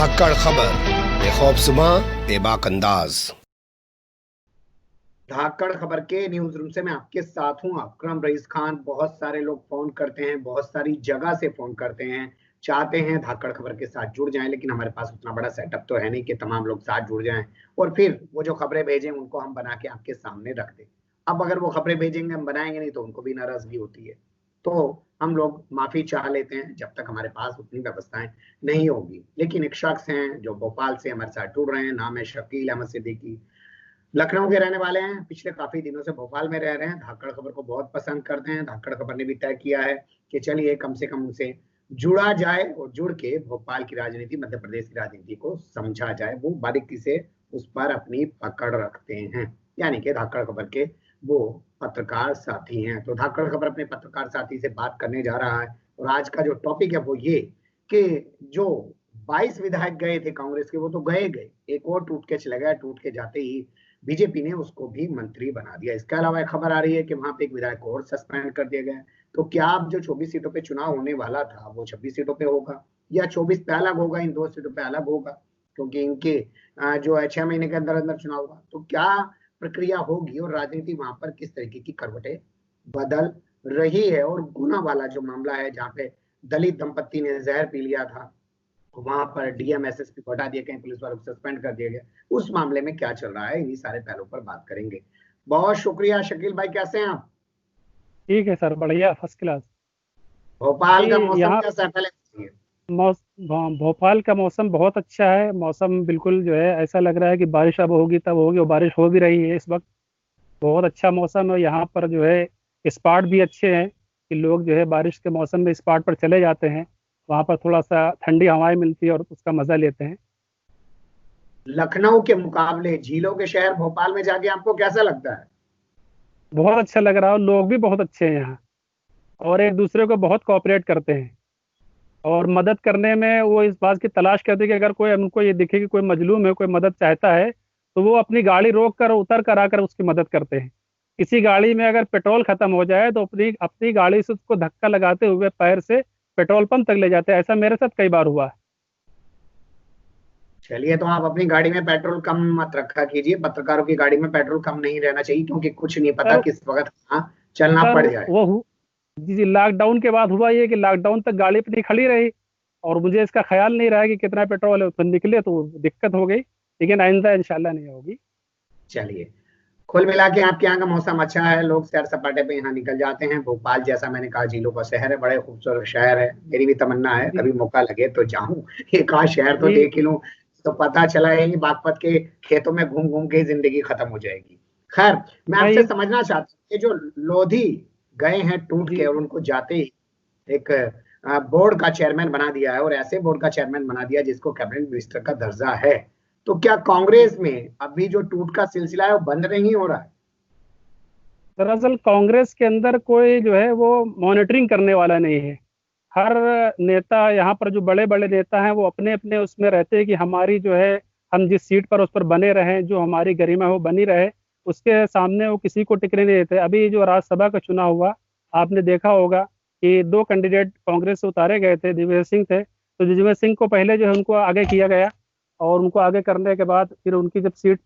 धाकड़ खबर, बेखौफ सुबह, बेबाक अंदाज। धाकड़ खबर के न्यूज रूम से मैं आपके साथ हूं, अकरम रईस खान। बहुत सारे लोग फोन करते हैं, बहुत सारी जगह से फोन करते हैं, चाहते हैं धाकड़ खबर के साथ जुड़ जाएं, लेकिन हमारे पास उतना बड़ा सेटअप तो है नहीं कि तमाम लोग साथ जुड़ जाएं और फिर वो जो खबरें भेजें उनको हम बना के आपके सामने रख दें। अब अगर वो खबरें भेजेंगे, हम बनाएंगे नहीं, तो उनको भी नाराजगी होती है। तो हम लोग माफी चाह लेते हैं जब तक हमारे पास उतनी व्यवस्थाएं नहीं होगी। लेकिन एक शख्स हैं जो भोपाल से हमारे साथ जुड़ रहे हैं, नाम है शकील अहमद सिद्दीकी। लखनऊ के रहने वाले हैं, पिछले काफी दिनों से भोपाल में रह रहे हैं, धाकड़ खबर को बहुत पसंद करते हैं। धाकड़ खबर ने भी तय किया है कि चलिए कम से कम उनसे जुड़ा जाए और जुड़ के भोपाल की राजनीति, मध्य प्रदेश की राजनीति को समझा जाए। वो बारीकी से उस पर अपनी पकड़ रखते हैं, यानी कि धाकड़ खबर के वो पत्रकार साथी हैं। तो धाकड़ खबर अपने पत्रकार साथी से बात करने जा रहा है और आज का जो टॉपिक है वो ये कि जो 22 विधायक गए थे कांग्रेस के, वो तो गए, एक और टूट के चले गया। टूट के जाते ही बीजेपी ने उसको भी मंत्री बना दिया। इसके अलावा एक खबर आ रही है कि वहां पे एक विधायक को और सस्पेंड कर दिया गया है। तो क्या अब जो 24 सीटों पे चुनाव होने वाला था वो 26 सीटों पे होगा या 24 पे अलग होगा, इन 2 सीटों पे अलग होगा, क्योंकि इनके जो है 6 महीने के अंदर अंदर चुनाव होगा। तो क्या प्रक्रिया होगी और राजनीति वहां पर किस तरीके की करवटें बदल रही है। और गुना वाला जो मामला है जहाँ पे दलित दंपत्ति ने जहर पी लिया था, वहां पर डीएम एसएसपी को हटा दिया, कहीं पुलिस वालों को सस्पेंड कर दिया गया, उस मामले में क्या चल रहा है, इन्हीं सारे पहलुओं पर बात करेंगे। बहुत शुक्रिया शकील भाई, कैसे हैं आप? ठीक है सर, बढ़िया, फर्स्ट क्लास। भोपाल का मौसम यहाँ कैसा है पहले बताइए। भोपाल का मौसम बहुत अच्छा है। मौसम बिल्कुल जो है ऐसा लग रहा है कि बारिश अब होगी तब होगी, और बारिश हो भी रही है इस वक्त। बहुत अच्छा मौसम है यहाँ पर। जो है स्पॉट भी अच्छे हैं कि लोग जो है बारिश के मौसम में स्पॉट पर चले जाते हैं। वहाँ पर थोड़ा सा ठंडी हवाएं मिलती है और उसका मजा लेते हैं। लखनऊ के मुकाबले झीलों के शहर भोपाल में जाके आपको कैसा लगता है? बहुत अच्छा लग रहा है, और लोग भी बहुत अच्छे हैं यहाँ, और एक दूसरे को बहुत कोऑपरेट करते हैं और मदद करने में वो इस बात की तलाश करते हैं कि अगर कोई उनको ये दिखे कि कोई मजलूम है, कोई मदद चाहता है, तो वो अपनी गाड़ी रोक कर उतर कर आकर उसकी मदद करते हैं। किसी गाड़ी में अगर पेट्रोल खत्म हो जाए तो अपनी अपनी गाड़ी से उसको धक्का लगाते हुए पैर से पेट्रोल पंप तक ले जाते हैं। ऐसा मेरे साथ कई बार हुआ है। चलिए, तो आप अपनी गाड़ी में पेट्रोल कम मत रखा कीजिए। पत्रकारों की गाड़ी में पेट्रोल कम नहीं रहना चाहिए, क्योंकि कुछ नहीं पता सर किस वक्त कहाँ चलना सर पड़ जाए। जी जी, लॉकडाउन के बाद हुआ ये कि लॉकडाउन तक गाड़ी अपनी खड़ी रही, और मुझे इसका ख्याल नहीं रहा कि कितना पेट्रोल है, तो निकले तो दिक्कत हो गई। लेकिन आइंदा इंशाल्लाह नहीं होगी। चलिए, कुल मिला के आपके यहाँ का मौसम अच्छा है, लोग सैर सपाटे पे यहाँ निकल जाते हैं। भोपाल जैसा मैंने कहा झीलों का शहर है, बड़े खूबसूरत शहर है। मेरी भी तमन्ना है जी कभी मौका लगे तो जाऊं, एक आध शहर तो जी देख ही लूं। तो पता चला है कि बागपत के खेतों में घूम घूम के जिंदगी खत्म हो जाएगी। खैर, मैं मैं आपसे ये समझना चाहता हूँ कि जो लोधी गए हैं टूट के जी और उनको जाते ही एक बोर्ड का चेयरमैन बना दिया है, और ऐसे बोर्ड का चेयरमैन बना दिया जिसको कैबिनेट मिनिस्टर का दर्जा है। तो क्या कांग्रेस में अभी जो टूट का सिलसिला है वो बंद नहीं हो रहा है? दरअसल कांग्रेस के अंदर कोई जो है वो मॉनिटरिंग करने वाला नहीं है। हर नेता यहाँ पर, जो बड़े बड़े नेता हैं, वो अपने अपने उसमें रहते हैं कि हमारी जो है, हम जिस सीट पर उस पर बने रहें, जो हमारी गरिमा है वो बनी रहे। उसके सामने वो किसी को टिकने नहीं देते। अभी जो राज्यसभा का चुनाव हुआ, आपने देखा होगा कि 2 कैंडिडेट कांग्रेस से उतारे गए थे, दिग्विजय सिंह थे। तो दिग्विजय सिंह को पहले जो है उनको आगे किया गया, और उनको आगे करने के बाद फिर उनकी जब सीट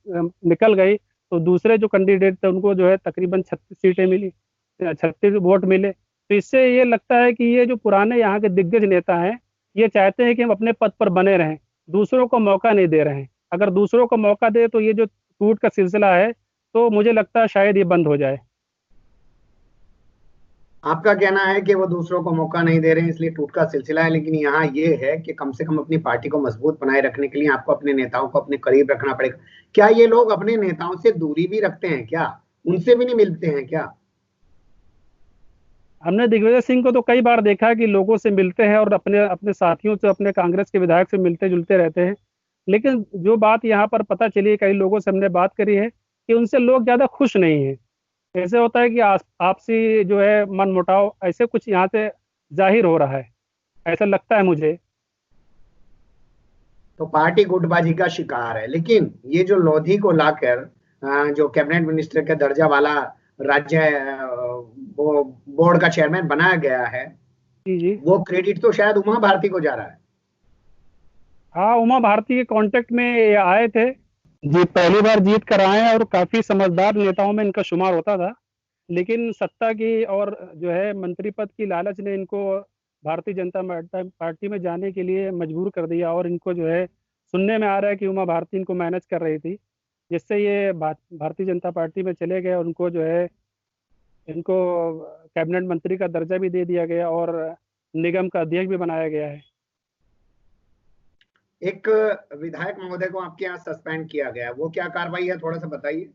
निकल गई, तो दूसरे जो कैंडिडेट थे उनको जो है तकरीबन 36 सीटें मिली, 36 वोट मिले। तो इससे ये लगता है कि ये जो पुराने यहाँ के दिग्गज नेता हैं, ये चाहते हैं कि हम अपने पद पर बने रहें, दूसरों को मौका नहीं दे रहे हैं। अगर दूसरों को मौका दे तो ये जो टूट का सिलसिला है, तो मुझे लगता है शायद ये बंद हो जाए। आपका कहना है कि वो दूसरों को मौका नहीं दे रहे हैं इसलिए टूट का सिलसिला है, लेकिन यहाँ ये है कि कम से कम अपनी पार्टी को मजबूत बनाए रखने के लिए आपको अपने नेताओं को अपने करीब रखना पड़ेगा। क्या ये लोग अपने नेताओं से दूरी भी रखते हैं क्या? उनसे भी नहीं मिलते हैं क्या? हमने दिग्विजय सिंह को तो कई बार देखा है कि लोगों से मिलते हैं और अपने अपने साथियों से, अपने कांग्रेस के विधायक से मिलते जुलते रहते हैं। लेकिन जो बात यहाँ पर पता चली है, कई लोगों से हमने बात करी है, कि उनसे लोग ज्यादा खुश नहीं है। ऐसे होता है कि आपसी जो है मन मुटाव ऐसे कुछ यहाँ से जाहिर हो रहा है, ऐसा लगता है मुझे। तो पार्टी गुटबाजी का शिकार है। लेकिन ये जो लोधी को लाकर जो कैबिनेट मिनिस्टर के दर्जा वाला राज्य वो बोर्ड का चेयरमैन बनाया गया है, जी जी। वो क्रेडिट तो शायद उमा भारती को जा रहा है। हाँ, उमा भारती के कांटेक्ट में ये आए थे जी, पहली बार जीत कर आए हैं और काफी समझदार नेताओं में इनका शुमार होता था। लेकिन सत्ता की और जो है मंत्री पद की लालच ने इनको भारतीय जनता पार्टी में जाने के लिए मजबूर कर दिया, और इनको जो है सुनने में आ रहा है कि उमा भारती इनको मैनेज कर रही थी, जिससे ये भारतीय जनता पार्टी में चले गए। और उनको जो है इनको कैबिनेट मंत्री का दर्जा भी दे दिया गया और निगम का अध्यक्ष भी बनाया गया है। एक विधायक महोदय को आपके यहाँ सस्पेंड किया गया, वो क्या कार्रवाई है, थोड़ा सा बताइए।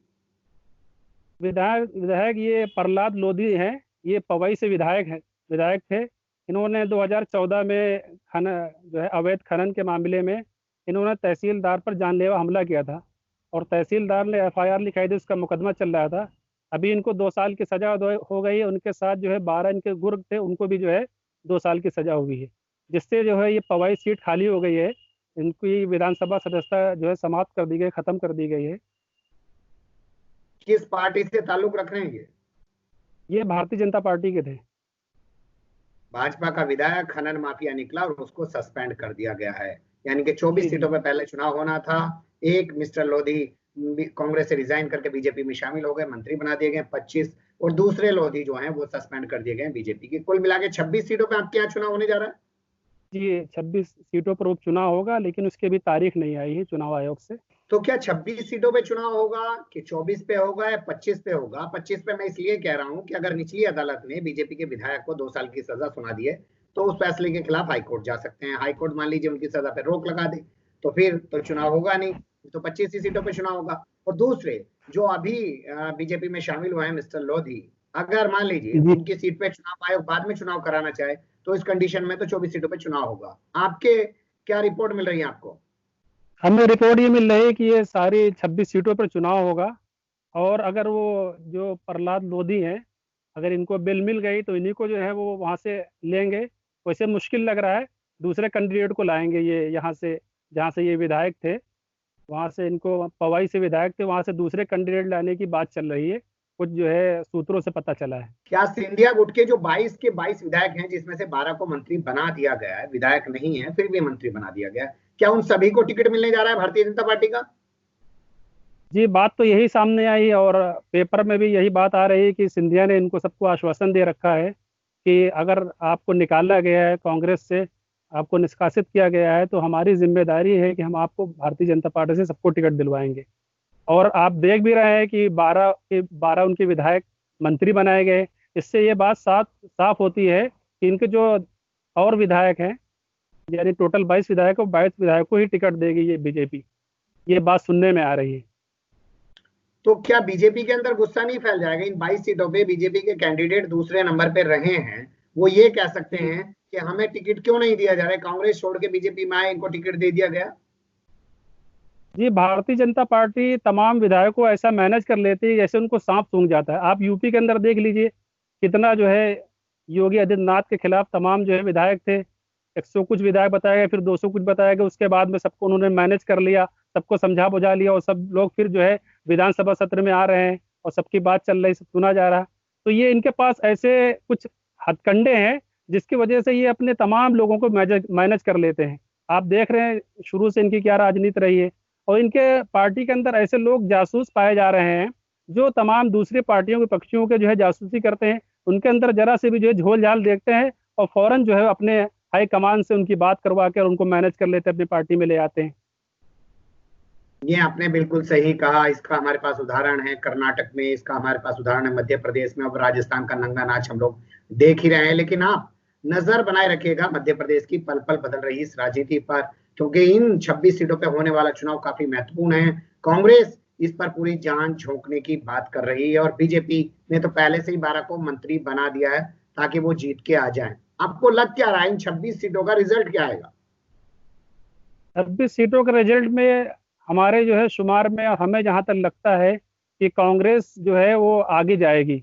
विधायक विधायक ये प्रहलाद लोधी हैं। ये पवई से विधायक थे। इन्होंने 2014 में जो है अवैध खनन के मामले में इन्होंने तहसीलदार पर जानलेवा हमला किया था, और तहसीलदार ने एफआईआर लिखाई थी, उसका मुकदमा चल रहा था। अभी इनको 2 साल की सजा हो गई है। उनके साथ जो है 12 इनके गुर्ग थे, उनको भी जो है 2 साल की सजा हुई है, जिससे जो है ये पवई सीट खाली हो गई है। इनकी विधानसभा सदस्यता जो है समाप्त कर दी गई, खत्म कर दी गई है। किस पार्टी से ताल्लुक रख रहे हैं ये भारतीय जनता पार्टी के थे। भाजपा का विधायक खनन माफिया निकला और उसको सस्पेंड कर दिया गया है। यानी कि 24 जी जी। सीटों पे पहले चुनाव होना था। एक मिस्टर लोधी कांग्रेस से रिजाइन करके बीजेपी में शामिल हो गए, मंत्री बना दिए गए 25, और दूसरे लोधी जो हैं वो सस्पेंड कर दिए गए बीजेपी की। कुल मिला के 26 सीटों पे आपके यहाँ चुनाव होने जा रहा है। जी, 26 सीटों पर उपचुनाव होगा, लेकिन उसकी अभी तारीख नहीं आई है चुनाव आयोग से। तो क्या 26 सीटों पे चुनाव होगा कि 24 पे होगा या 25 पे होगा? 25 पे मैं इसलिए कह रहा हूं कि अगर निचली अदालत ने बीजेपी के विधायक को 2 साल की सजा सुना दी है तो उस फैसले के खिलाफ हाईकोर्ट जा सकते हैं। हाईकोर्ट मान लीजिए उनकी सजा पे रोक लगा दे तो फिर तो चुनाव होगा नहीं, तो 25 ही सीटों पे चुनाव होगा। और दूसरे जो अभी बीजेपी में शामिल हुए हैं मिस्टर लोधी, अगर मान लीजिए जी, उनकी सीट पे चुनाव आयोग बाद में चुनाव कराना चाहे तो इस कंडीशन में तो 24 सीटों पे चुनाव होगा। आपके क्या रिपोर्ट मिल रही है आपको? हमें रिपोर्ट ये मिल रही है कि ये सारी 26 सीटों पर चुनाव होगा। और अगर वो जो प्रहलाद लोधी हैं, अगर इनको बिल मिल गई तो इन्हीं को जो है वो वहाँ से लेंगे। वैसे मुश्किल लग रहा है, दूसरे कैंडिडेट को लाएंगे ये यहाँ से, जहाँ से ये विधायक थे वहाँ से। इनको पवाई से विधायक थे, वहाँ से दूसरे कैंडिडेट लाने की बात चल रही है, कुछ जो है सूत्रों से पता चला है। क्या सिंधिया गुट के जो 22 के 22 विधायक हैं, जिसमें से 12 को मंत्री बना दिया गया है, विधायक नहीं है फिर भी मंत्री बना दिया गया है, क्या उन सभी को टिकट मिलने जा रहा है भारतीय जनता पार्टी का? जी, बात तो यही सामने आई है, और पेपर में भी यही बात आ रही है कि सिंधिया ने इनको सबको आश्वासन दे रखा है कि अगर आपको निकाला गया है कांग्रेस से, आपको निष्कासित किया गया है, तो हमारी जिम्मेदारी है कि हम आपको भारतीय जनता पार्टी से सबको टिकट दिलवाएंगे। और आप देख भी रहे हैं कि 12 के 12 उनके विधायक मंत्री बनाए गए। इससे ये बात साफ होती है कि इनके जो और विधायक हैं, यानी टोटल 22 विधायक, 22 विधायकों को ही टिकट देगी ये बीजेपी। ये बात सुनने में आ रही है। तो क्या बीजेपी के अंदर गुस्सा नहीं फैल जाएगा? इन 22 सीटों पे बीजेपी के कैंडिडेट दूसरे नंबर पे रहे हैं, वो ये कह सकते हैं कि हमें टिकट क्यों नहीं दिया जा रहा है, कांग्रेस छोड़ के बीजेपी में आए, इनको टिकट दे दिया गया। जी, भारतीय जनता पार्टी तमाम विधायकों को ऐसा मैनेज कर लेती है जैसे उनको सांप सूंघ जाता है। आप यूपी के अंदर देख लीजिए, कितना जो है योगी आदित्यनाथ के खिलाफ तमाम जो है विधायक थे। 100 कुछ विधायक बताया गया, फिर 200 कुछ बताया गया, उसके बाद में सबको उन्होंने मैनेज कर लिया, सबको समझा बुझा लिया, और सब लोग फिर जो है विधानसभा सत्र में आ रहे हैं और सबकी बात चल रही, सब सुना जा रहा। तो ये इनके पास ऐसे कुछ हथकंडे हैं जिसकी वजह से ये अपने तमाम लोगों को मैनेज कर लेते हैं। आप देख रहे हैं शुरू से इनकी क्या राजनीति रही है। और इनके पार्टी के अंदर ऐसे लोग जासूस पाए जा रहे हैं जो तमाम दूसरी पार्टियों के पक्षियों के जो है जासूसी करते हैं। उनके अंदर जरा से भी जो है झोल झाल देखते हैं और फौरन जो है अपने हाई कमान से उनकी बात करवा कर उनको मैनेज कर लेते हैं, अपनी पार्टी में ले आते हैं। ये आपने बिल्कुल सही कहा। इसका हमारे पास उदाहरण है कर्नाटक में, इसका हमारे पास उदाहरण है मध्य प्रदेश में, अब राजस्थान का नंगा नाच हम लोग देख ही रहे हैं। लेकिन आप नजर बनाए रखिएगा मध्य प्रदेश की पल पल बदल रही इस राजनीति पर, क्योंकि इन 26 सीटों पे होने वाला चुनाव काफी महत्वपूर्ण है। कांग्रेस इस पर पूरी जान झोंकने की बात कर रही है और बीजेपी ने तो पहले से ही 12 को मंत्री बना दिया है ताकि वो जीत के आ जाएं। आपको लग क्या रहा है इन 26 सीटों का रिजल्ट क्या आएगा? 26 सीटों के रिजल्ट में हमारे जो है शुमार में हमें जहां तक लगता है कि कांग्रेस जो है वो आगे जाएगी।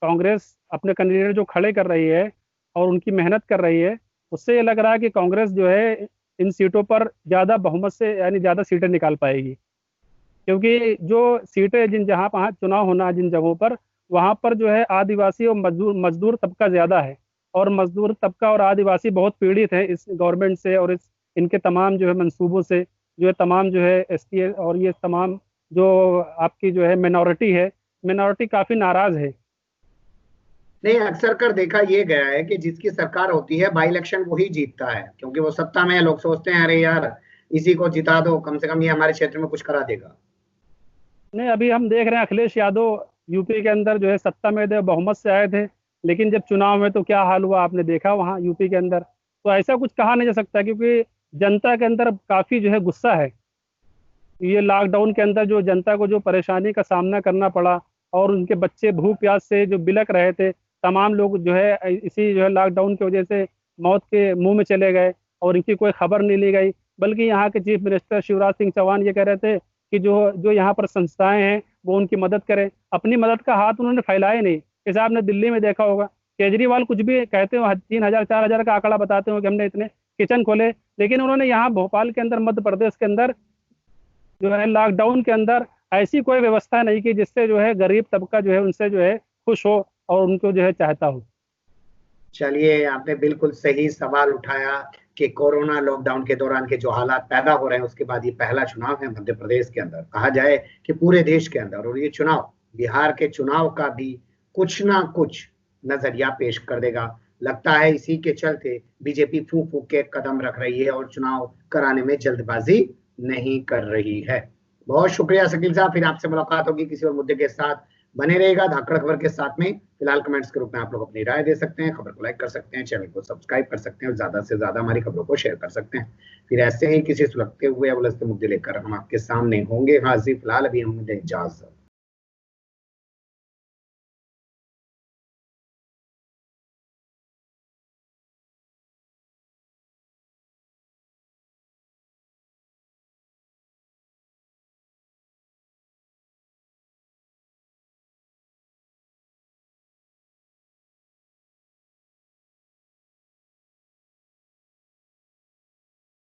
कांग्रेस अपने कैंडिडेट जो खड़े कर रही है और उनकी मेहनत कर रही है, उससे ये लग रहा है कि कांग्रेस जो है इन सीटों पर ज़्यादा बहुमत से, यानी ज़्यादा सीटें निकाल पाएगी। क्योंकि जो सीटें जहाँ वहाँ चुनाव होना है जिन जगहों पर, वहाँ पर जो है आदिवासी और मजदूर तबका ज़्यादा है, और मजदूर तबका और आदिवासी बहुत पीड़ित है इस गवर्नमेंट से और इस इनके तमाम जो है मंसूबों से जो है तमाम जो है एसटी और ये तमाम जो आपकी जो है मिनॉरिटी काफी नाराज है। नहीं, अक्सर कर देखा ये गया है कि जिसकी सरकार होती है बाई इलेक्शन वही जीतता है, क्योंकि वो सत्ता में है। लोग सोचते हैं अरे यार इसी को जिता दो, कम से कम ये हमारे क्षेत्र में कुछ करा देगा। नहीं, अभी हम देख रहे हैं अखिलेश यादव यूपी के अंदर जो है सत्ता में थे, बहुमत से आए थे, लेकिन जब चुनाव में तो क्या हाल हुआ आपने देखा वहाँ यूपी के अंदर। तो ऐसा कुछ कहा नहीं जा सकता, क्योंकि जनता के अंदर काफी जो है गुस्सा है। ये लॉकडाउन के अंदर जो जनता को जो परेशानी का सामना करना पड़ा और उनके बच्चे भूख प्यास से जो बिलक रहे थे, तमाम लोग जो है इसी जो है लॉकडाउन की वजह से मौत के मुंह में चले गए और इनकी कोई खबर नहीं ली गई। बल्कि यहाँ के चीफ मिनिस्टर शिवराज सिंह चौहान ये कह रहे थे कि जो जो यहाँ पर संस्थाएं हैं वो उनकी मदद करें। अपनी मदद का हाथ उन्होंने फैलाया नहीं। जैसे आपने दिल्ली में देखा होगा, केजरीवाल कुछ भी कहते हो 3,000 4,000 का आंकड़ा बताते हो कि हमने इतने किचन खोले, लेकिन उन्होंने यहाँ भोपाल के अंदर, मध्य प्रदेश के अंदर जो है लॉकडाउन के अंदर ऐसी कोई व्यवस्था नहीं की जिससे जो है गरीब तबका जो है उनसे जो है खुश हो और उनको जो है चाहता हो। चलिए, आपने बिल्कुल सही सवाल उठाया कि कोरोना लॉकडाउन के दौरान के जो हालात पैदा हो रहे हैं, उसके बाद ये पहला चुनाव है मध्य प्रदेश के अंदर, कहा जाए कि पूरे देश के अंदर, और ये चुनाव बिहार के चुनाव का भी कुछ ना कुछ नजरिया पेश कर देगा। लगता है इसी के चलते बीजेपी फूंक फूंक के कदम रख रही है और चुनाव कराने में जल्दबाजी नहीं कर रही है। बहुत शुक्रिया शकील साहब, फिर आपसे मुलाकात होगी किसी और मुद्दे के साथ। बने रहेगा धाकड़ खबर के साथ में। फिलहाल कमेंट्स के रूप में आप लोग अपनी राय दे सकते हैं, खबर को लाइक कर सकते हैं, चैनल को सब्सक्राइब कर सकते हैं और ज्यादा से ज्यादा हमारी खबरों को शेयर कर सकते हैं। फिर ऐसे ही किसी सुलगते हुए या उलझते मुद्दे लेकर हम आपके सामने होंगे हाजिर। फिलहाल अभी हमें इजाजत।